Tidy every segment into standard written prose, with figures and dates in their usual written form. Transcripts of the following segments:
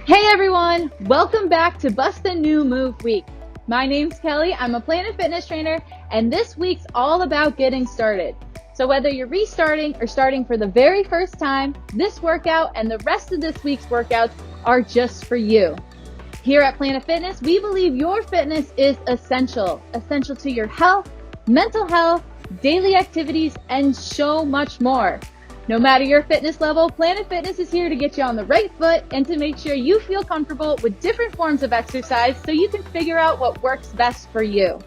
Hey everyone, welcome back to Bust a New Move Week. My name's Kelly, I'm a Planet Fitness trainer, and this week's all about getting started. So whether you're restarting or starting for the very first time, this workout and the rest of this week's workouts are just for you. Here at Planet Fitness, we believe your fitness is essential to your health, mental health, daily activities, and so much more. No matter your fitness level, Planet Fitness is here to get you on the right foot and to make sure you feel comfortable with different forms of exercise so you can figure out what works best for you.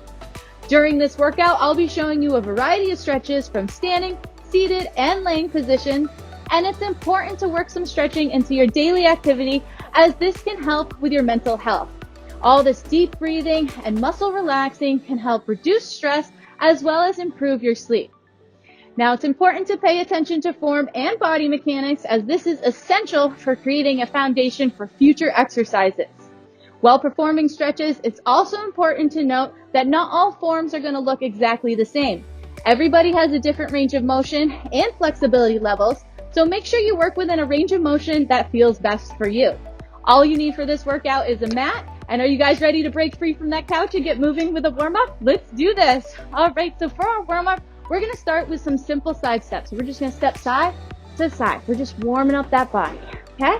During this workout, I'll be showing you a variety of stretches from standing, seated, and laying positions, and it's important to work some stretching into your daily activity as this can help with your mental health. All this deep breathing and muscle relaxing can help reduce stress as well as improve your sleep. Now, it's important to pay attention to form and body mechanics as this is essential for creating a foundation for future exercises. While performing stretches, it's also important to note that not all forms are going to look exactly the same. Everybody has a different range of motion and flexibility levels, so make sure you work within a range of motion that feels best for you. All you need for this workout is a mat. And are you guys ready to break free from that couch and get moving with a warm-up? Let's do this. All right, so for our warm-up, we're going to start with some simple side steps. We're just going to step side to side. We're just warming up that body, okay?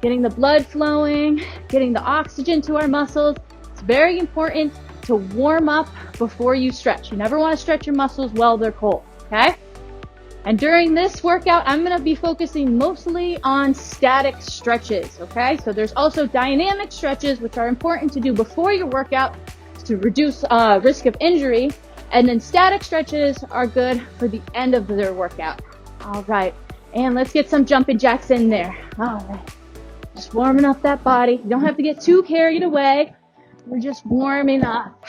Getting the blood flowing, getting the oxygen to our muscles. It's very important to warm up before you stretch. You never want to stretch your muscles while they're cold, okay? And during this workout, I'm going to be focusing mostly on static stretches, okay? So there's also dynamic stretches, which are important to do before your workout to reduce risk of injury. And then static stretches are good for the end of their workout. All right, and let's get some jumping jacks in there. All right, just warming up that body. You don't have to get too carried away. We're just warming up.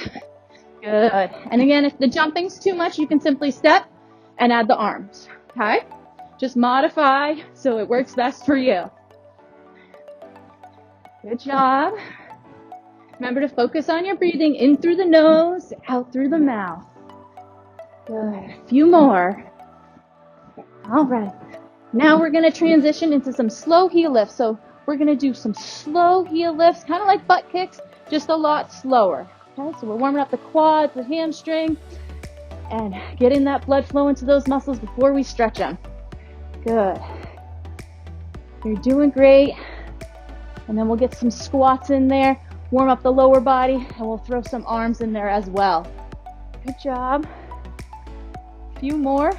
Good. And again, if the jumping's too much, you can simply step and add the arms, okay? Just modify so it works best for you. Good job. Remember to focus on your breathing in through the nose, out through the mouth. Good. A few more. All right. Now we're going to transition into some slow heel lifts. So we're going to do some slow heel lifts, kind of like butt kicks, just a lot slower. Okay, so we're warming up the quads, the hamstring, and getting that blood flow into those muscles before we stretch them. Good. You're doing great. And then we'll get some squats in there, warm up the lower body, and we'll throw some arms in there as well. Good job. A few more.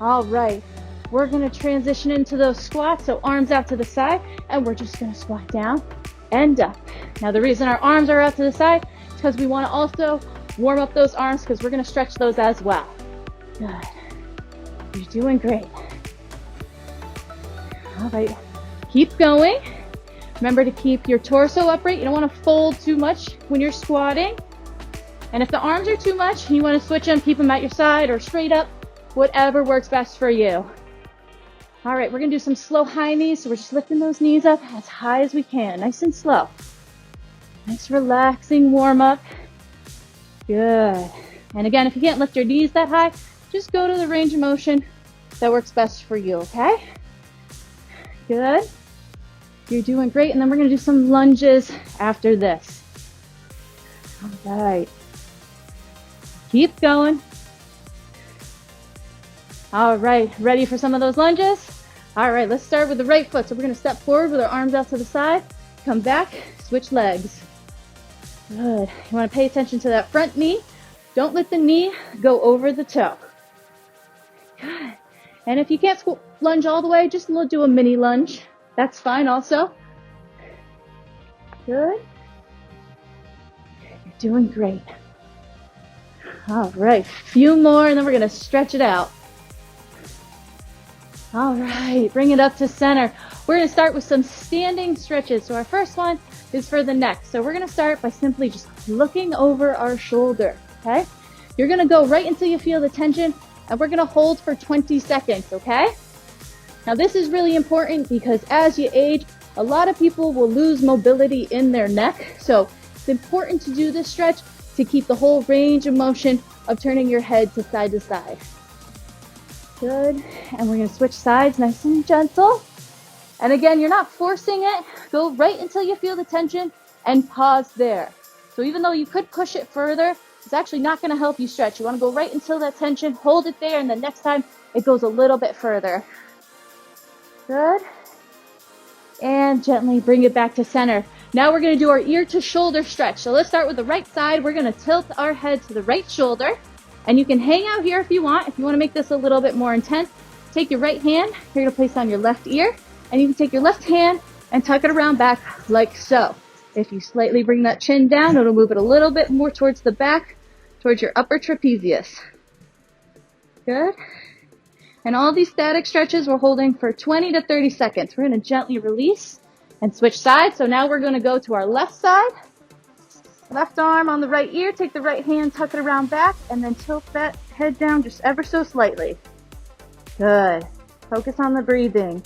All right. We're going to transition into those squats, so arms out to the side, and we're just going to squat down and up. Now, the reason our arms are out to the side is because we want to also warm up those arms because we're going to stretch those as well. Good. You're doing great. All right. Keep going. Remember to keep your torso upright. You don't want to fold too much when you're squatting. And if the arms are too much, you want to switch them, keep them at your side or straight up, whatever works best for you. All right, we're going to do some slow high knees. So we're just lifting those knees up as high as we can, nice and slow. Nice relaxing warm up. Good. And again, if you can't lift your knees that high, just go to the range of motion that works best for you, okay? Good. You're doing great. And then we're going to do some lunges after this. All right. Keep going. All right. Ready for some of those lunges? All right. Let's start with the right foot. So we're going to step forward with our arms out to the side. Come back. Switch legs. Good. You want to pay attention to that front knee. Don't let the knee go over the toe. Good. And if you can't lunge all the way, just do a mini lunge. That's fine also. Good. You're doing great. All right, few more, and then we're going to stretch it out. All right, bring it up to center. We're going to start with some standing stretches. So our first one is for the neck. So we're going to start by simply just looking over our shoulder, okay? You're going to go right until you feel the tension, and we're going to hold for 20 seconds, okay? Now this is really important because as you age, a lot of people will lose mobility in their neck. So it's important to do this stretch to keep the whole range of motion of turning your head to side to side. Good. And we're going to switch sides nice and gentle. And again, you're not forcing it. Go right until you feel the tension and pause there. So even though you could push it further, it's actually not going to help you stretch. You want to go right until that tension, hold it there, and the next time it goes a little bit further. Good. And gently bring it back to center. Now we're going to do our ear to shoulder stretch. So let's start with the right side. We're going to tilt our head to the right shoulder. And you can hang out here if you want. If you want to make this a little bit more intense, take your right hand, you're going to place on your left ear. And you can take your left hand and tuck it around back like so. If you slightly bring that chin down, it'll move it a little bit more towards the back, towards your upper trapezius. Good. And all these static stretches we're holding for 20 to 30 seconds. We're going to gently release and switch sides. So now we're going to go to our left side. Left arm on the right ear, take the right hand, tuck it around back, and then tilt that head down just ever so slightly. Good. Focus on the breathing.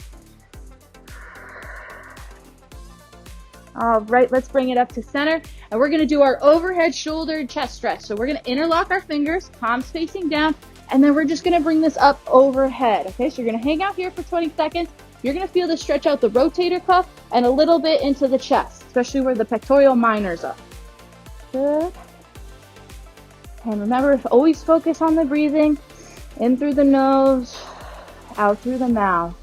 All right, let's bring it up to center. And we're going to do our overhead shoulder chest stretch. So we're going to interlock our fingers, palms facing down, and then we're just going to bring this up overhead. Okay, so you're going to hang out here for 20 seconds. You're going to feel this stretch out the rotator cuff and a little bit into the chest, especially where the pectoral minors are. Good. And remember, always focus on the breathing. In through the nose, out through the mouth.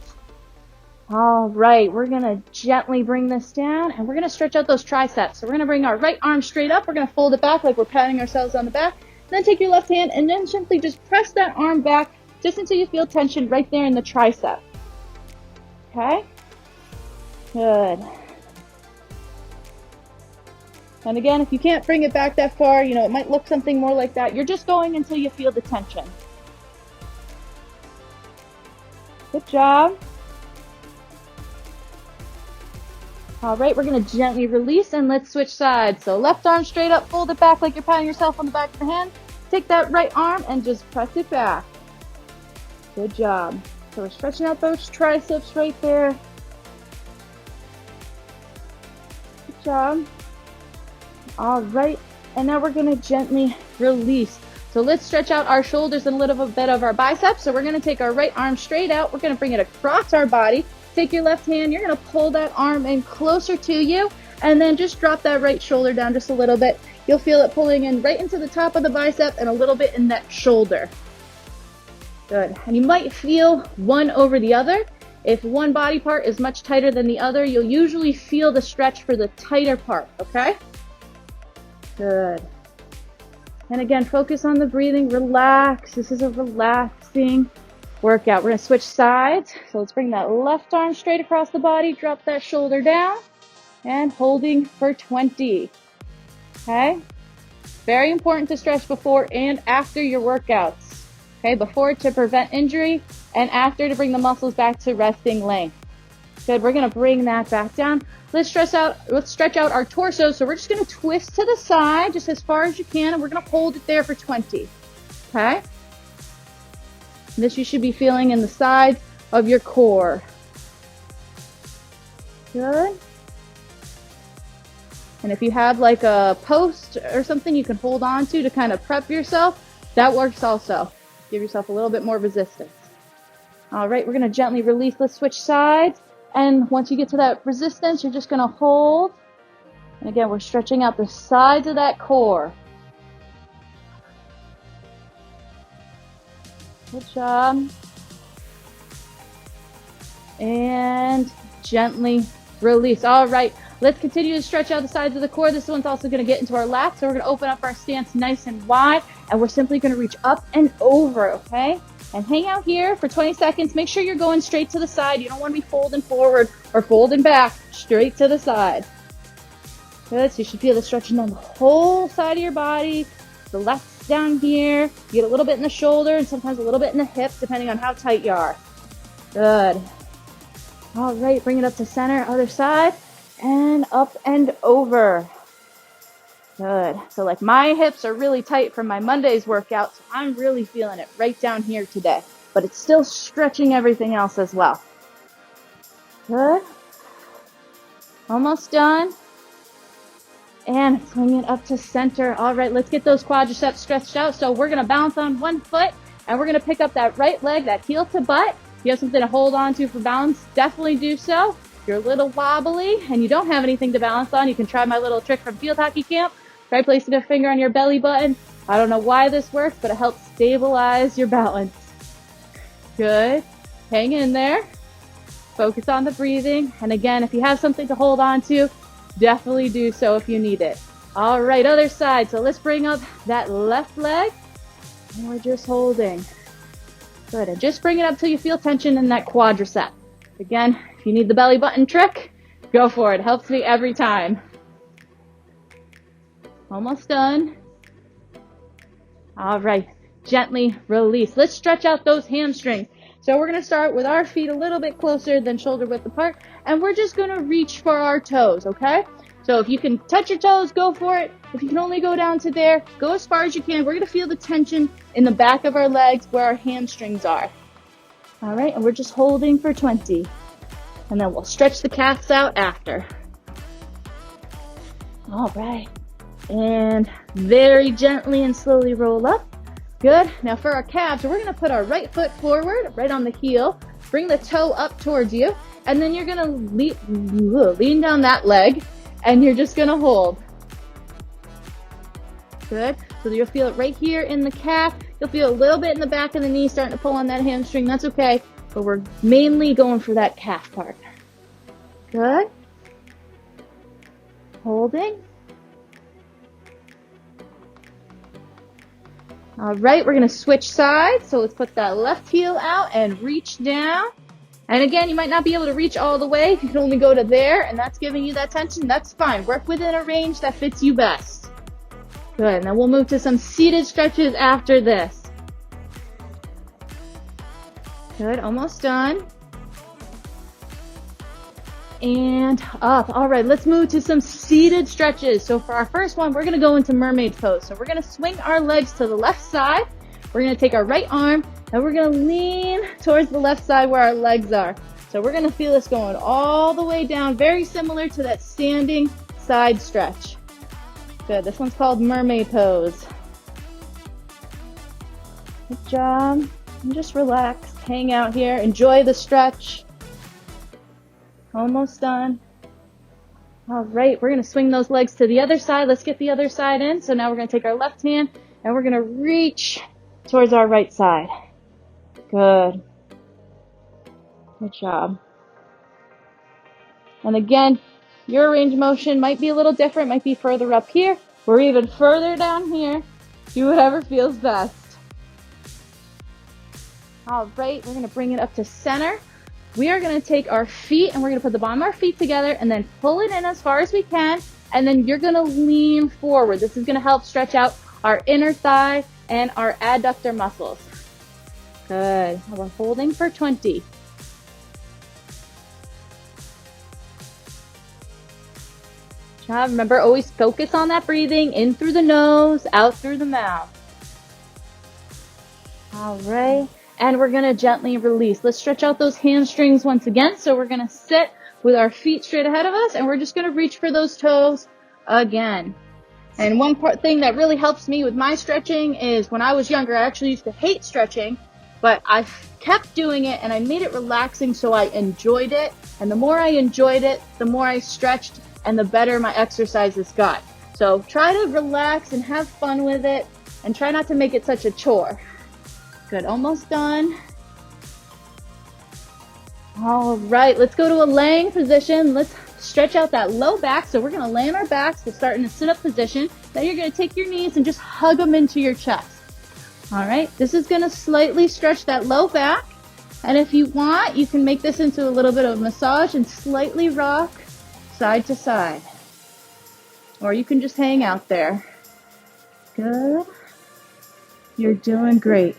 All right, we're going to gently bring this down, and we're going to stretch out those triceps. So we're going to bring our right arm straight up. We're going to fold it back like we're patting ourselves on the back. Then take your left hand and then simply just press that arm back just until you feel tension right there in the tricep. Okay? Good. And again, if you can't bring it back that far, it might look something more like that. You're just going until you feel the tension. Good job. All right, we're going to gently release and let's switch sides. So left arm straight up, fold it back like you're patting yourself on the back of the hand. Take that right arm and just press it back. Good job. So we're stretching out those triceps right there. Good job. All right, and now we're going to gently release. So let's stretch out our shoulders and a little bit of our biceps. So we're going to take our right arm straight out. We're going to bring it across our body. Take your left hand, you're going to pull that arm in closer to you, and then just drop that right shoulder down just a little bit. You'll feel it pulling in right into the top of the bicep and a little bit in that shoulder. Good. And you might feel one over the other. If one body part is much tighter than the other, you'll usually feel the stretch for the tighter part, okay? Good. And again, focus on the breathing. Relax. This is a relaxing workout. We're going to switch sides. So let's bring that left arm straight across the body. Drop that shoulder down. And holding for 20. Okay? Very important to stretch before and after your workouts. Okay? Before to prevent injury and after to bring the muscles back to resting length. Good. We're going to bring that back down. Let's stretch out our torso. So we're just going to twist to the side just as far as you can, and we're going to hold it there for 20. Okay? This you should be feeling in the sides of your core. Good. And if you have like a post or something you can hold on to kind of prep yourself, that works also. Give yourself a little bit more resistance. All right, we're going to gently release. Let's switch sides. And once you get to that resistance, you're just going to hold. And again, we're stretching out the sides of that core. Good job. And gently release. All right, let's continue to stretch out the sides of the core. This one's also going to get into our lats. So we're going to open up our stance nice and wide. And we're simply going to reach up and over, okay? And hang out here for 20 seconds. Make sure you're going straight to the side. You don't want to be folding forward or folding back. Straight to the side. Good. So you should feel the stretching down the whole side of your body. The left down here. You get a little bit in the shoulder and sometimes a little bit in the hip, depending on how tight you are. Good. All right. Bring it up to center. Other side. And up and over. Good. So like my hips are really tight from my Monday's workout, so I'm really feeling it right down here today. But it's still stretching everything else as well. Good. Almost done. And swing it up to center. All right, let's get those quadriceps stretched out. So we're going to bounce on one foot, and we're going to pick up that right leg, that heel to butt, If you have something to hold on to for balance, definitely do so. If you're a little wobbly and you don't have anything to balance on, you can try my little trick from field hockey camp. Try placing a finger on your belly button. I don't know why this works, but it helps stabilize your balance. Good. Hang in there. Focus on the breathing. And again, if you have something to hold on to, definitely do so if you need it. All right, other side. So let's bring up that left leg. And we're just holding. Good. And just bring it up till you feel tension in that quadricep. Again, if you need the belly button trick, go for it. Helps me every time. Almost done. All right. Gently release. Let's stretch out those hamstrings. So we're going to start with our feet a little bit closer than shoulder width apart, and we're just going to reach for our toes, okay? So if you can touch your toes, go for it. If you can only go down to there, go as far as you can. We're going to feel the tension in the back of our legs where our hamstrings are. All right, and we're just holding for 20. And then we'll stretch the calves out after. All right. And very gently and slowly roll up. Good. Now for our calves, we're going to put our right foot forward, right on the heel. Bring the toe up towards you. And then you're going to lean down that leg. And you're just going to hold. Good. So you'll feel it right here in the calf. You'll feel a little bit in the back of the knee starting to pull on that hamstring. That's okay. But we're mainly going for that calf part. Good. Holding. All right, we're going to switch sides. So let's put that left heel out and reach down. And again, you might not be able to reach all the way. If you can only go to there and that's giving you that tension, that's fine. Work within a range that fits you best. Good. And then we'll move to some seated stretches after this. Good. Almost done. And up. All right, let's move to some seated stretches. So for our first one, we're going to go into mermaid pose. So we're going to swing our legs to the left side. We're going to take our right arm and we're going to lean towards the left side where our legs are. So we're going to feel this going all the way down, very similar to that standing side stretch. Good. This one's called mermaid pose. Good job. And just relax. Hang out here. Enjoy the stretch. Almost done. All right, we're going to swing those legs to the other side. Let's get the other side in. So now we're going to take our left hand and we're going to reach towards our right side. Good. Good job. And again, your range of motion might be a little different, might be further up here or even further down here. Do whatever feels best. All right, we're going to bring it up to center. We are going to take our feet and we're going to put the bottom of our feet together and then pull it in as far as we can. And then you're going to lean forward. This is going to help stretch out our inner thigh and our adductor muscles. Good. Now we're holding for 20. Remember, always focus on that breathing in through the nose, out through the mouth. All right. And we're going to gently release. Let's stretch out those hamstrings once again. So we're going to sit with our feet straight ahead of us, and we're just going to reach for those toes again. And one thing that really helps me with my stretching is when I was younger, I actually used to hate stretching, but I kept doing it, and I made it relaxing, so I enjoyed it. And the more I enjoyed it, the more I stretched, and the better my exercises got. So try to relax and have fun with it, and try not to make it such a chore. Good, almost done. All right, let's go to a laying position. Let's stretch out that low back. So we're going to lay on our backs. We'll start in a sit-up position. Then you're going to take your knees and just hug them into your chest. All right, this is going to slightly stretch that low back. And if you want, you can make this into a little bit of a massage and slightly rock side to side. Or you can just hang out there. Good. You're doing great.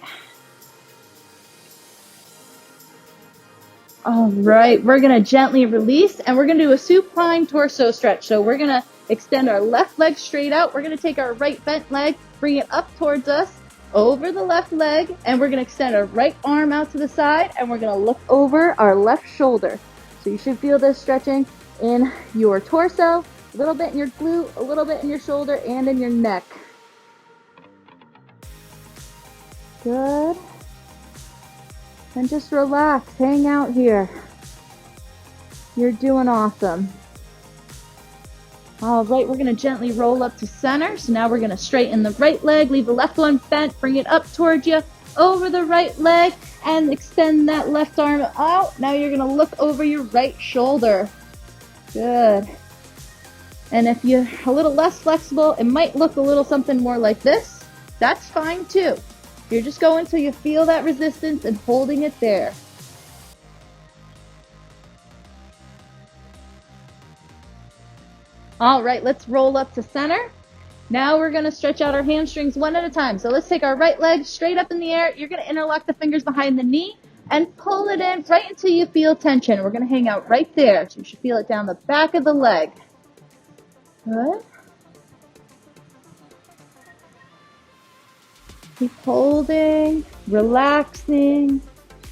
All right, we're going to gently release and we're going to do a supine torso stretch. So we're going to extend our left leg straight out. We're going to take our right bent leg, bring it up towards us, over the left leg, and we're going to extend our right arm out to the side and we're going to look over our left shoulder. So you should feel this stretching in your torso, a little bit in your glute, a little bit in your shoulder, and in your neck. Good. And just relax, hang out here. You're doing awesome. All right, we're gonna gently roll up to center. So now we're gonna straighten the right leg, leave the left one bent, bring it up towards you, over the right leg, and extend that left arm out. Now you're gonna look over your right shoulder. Good. And if you're a little less flexible, it might look a little something more like this. That's fine too. You're just going till you feel that resistance and holding it there. All right, let's roll up to center. Now we're gonna stretch out our hamstrings one at a time. So let's take our right leg straight up in the air. You're gonna interlock the fingers behind the knee and pull it in right until you feel tension. We're gonna hang out right there. So you should feel it down the back of the leg. Good. Keep holding, relaxing,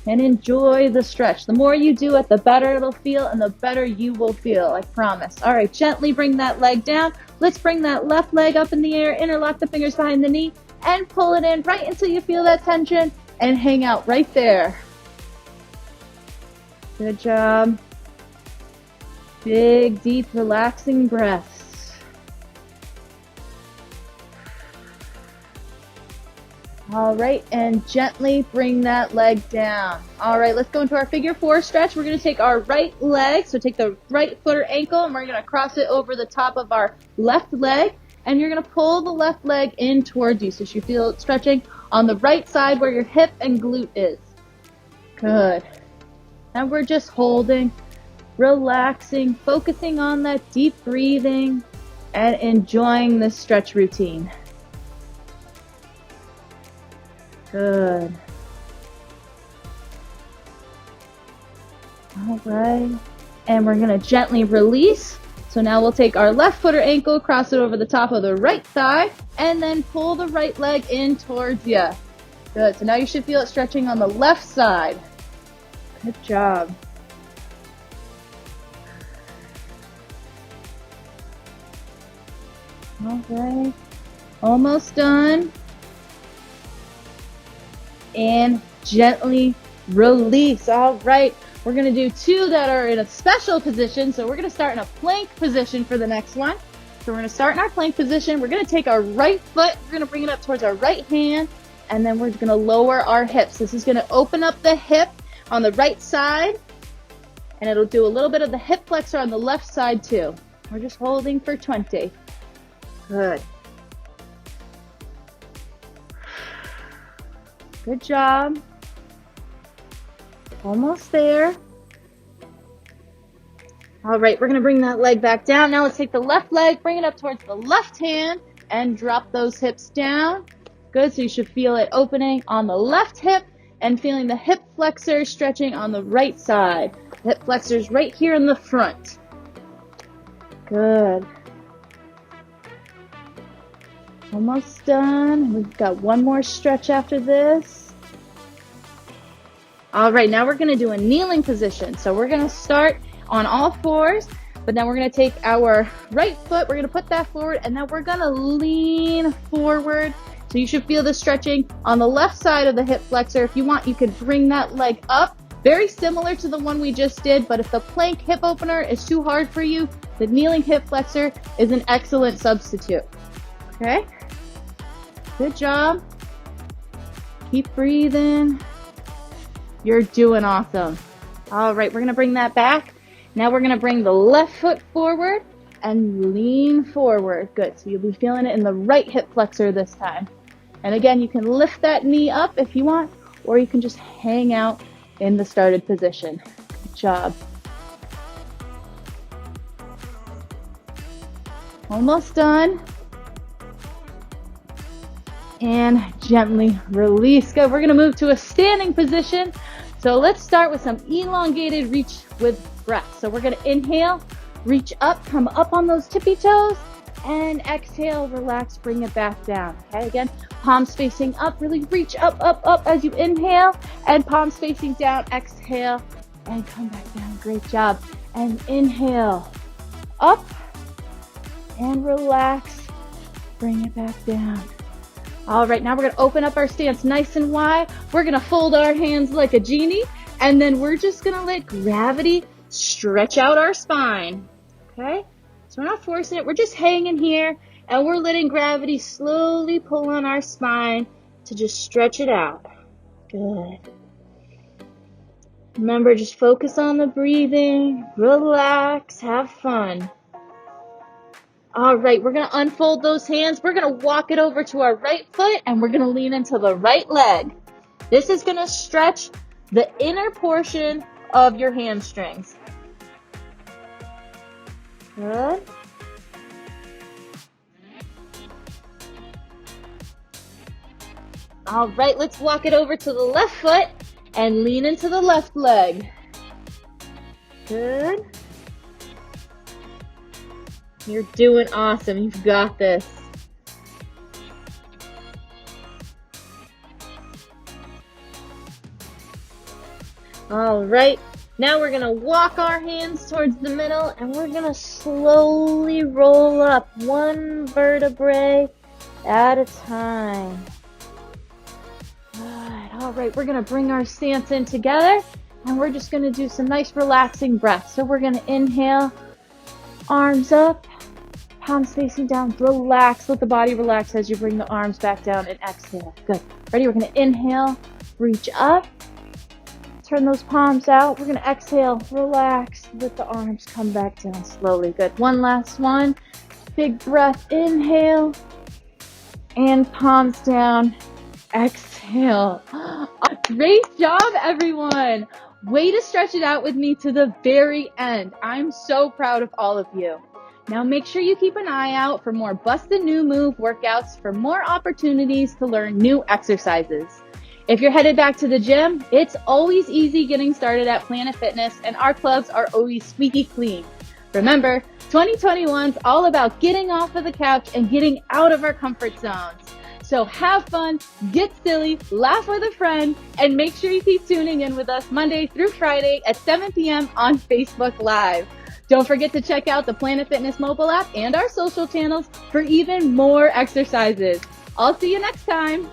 and enjoy the stretch. The more you do it, the better it'll feel and the better you will feel, I promise. All right, gently bring that leg down. Let's bring that left leg up in the air, interlock the fingers behind the knee, and pull it in right until you feel that tension and hang out right there. Good job. Big, deep, relaxing breaths. All right, and gently bring that leg down. All right, let's go into our figure four stretch. We're gonna take our right leg, so take the right foot or ankle, and we're gonna cross it over the top of our left leg, and you're gonna pull the left leg in towards you, so you feel it stretching on the right side where your hip and glute is. Good. And we're just holding, relaxing, focusing on that deep breathing, and enjoying this stretch routine. Good. All right. And we're going to gently release. So now we'll take our left foot or ankle, cross it over the top of the right thigh, and then pull the right leg in towards you. Good. So now you should feel it stretching on the left side. Good job. All right. Almost done. And gently release. All right, we're gonna do two that are in a special position. So we're gonna start in a plank position for the next one. So we're gonna start in our plank position. We're gonna take our right foot, we're gonna bring it up towards our right hand, and then we're gonna lower our hips. This is gonna open up the hip on the right side, and it'll do a little bit of the hip flexor on the left side too. We're just holding for 20. Good. Good job. Almost there. All right, we're gonna bring that leg back down. Now let's take the left leg, bring it up towards the left hand, and drop those hips down. Good, so you should feel it opening on the left hip and feeling the hip flexor stretching on the right side. The hip flexor's right here in the front. Good. Almost done. We've got one more stretch after this. All right, now we're gonna do a kneeling position. So we're gonna start on all fours, but then we're gonna take our right foot, we're gonna put that forward, and then we're gonna lean forward. So you should feel the stretching on the left side of the hip flexor. If you want, you could bring that leg up. Very similar to the one we just did, but if the plank hip opener is too hard for you, the kneeling hip flexor is an excellent substitute. Okay? Good job. Keep breathing. You're doing awesome. All right, we're gonna bring that back. Now we're gonna bring the left foot forward and lean forward. Good, so you'll be feeling it in the right hip flexor this time. And again, you can lift that knee up if you want, or you can just hang out in the started position. Good job. Almost done. And gently release. Good. We're going to move to a standing position. So let's start with some elongated reach with breath. So we're going to inhale, reach up, come up on those tippy toes, and exhale, relax, bring it back down. Okay, again, palms facing up, really reach up, up, up as you inhale, and palms facing down, exhale, and come back down. Great job. And inhale, up, and relax, bring it back down. All right, now we're gonna open up our stance nice and wide. We're gonna fold our hands like a genie, and then we're just gonna let gravity stretch out our spine, okay? So we're not forcing it, we're just hanging here, and we're letting gravity slowly pull on our spine to just stretch it out. Good. Remember, just focus on the breathing, relax, have fun. All right, we're going to unfold those hands. We're going to walk it over to our right foot, and we're going to lean into the right leg. This is going to stretch the inner portion of your hamstrings. Good. All right, let's walk it over to the left foot and lean into the left leg. Good. You're doing awesome. You've got this. All right. Now we're going to walk our hands towards the middle, and we're going to slowly roll up one vertebrae at a time. Good. All right. We're going to bring our stance in together, and we're just going to do some nice relaxing breaths. So we're going to inhale, arms up, palms facing down, relax, let the body relax as you bring the arms back down, and exhale. Good. Ready? We're going to inhale, reach up, turn those palms out. We're going to exhale, relax, let the arms come back down slowly. Good. One last one. Big breath, inhale, and palms down, exhale. Great job, everyone. Way to stretch it out with me to the very end. I'm so proud of all of you. Now make sure you keep an eye out for more Bust a New Move workouts for more opportunities to learn new exercises. If you're headed back to the gym, it's always easy getting started at Planet Fitness, and our clubs are always squeaky clean. Remember, 2021's all about getting off of the couch and getting out of our comfort zones. So have fun, get silly, laugh with a friend, and make sure you keep tuning in with us Monday through Friday at 7 p.m. on Facebook Live. Don't forget to check out the Planet Fitness mobile app and our social channels for even more exercises. I'll see you next time.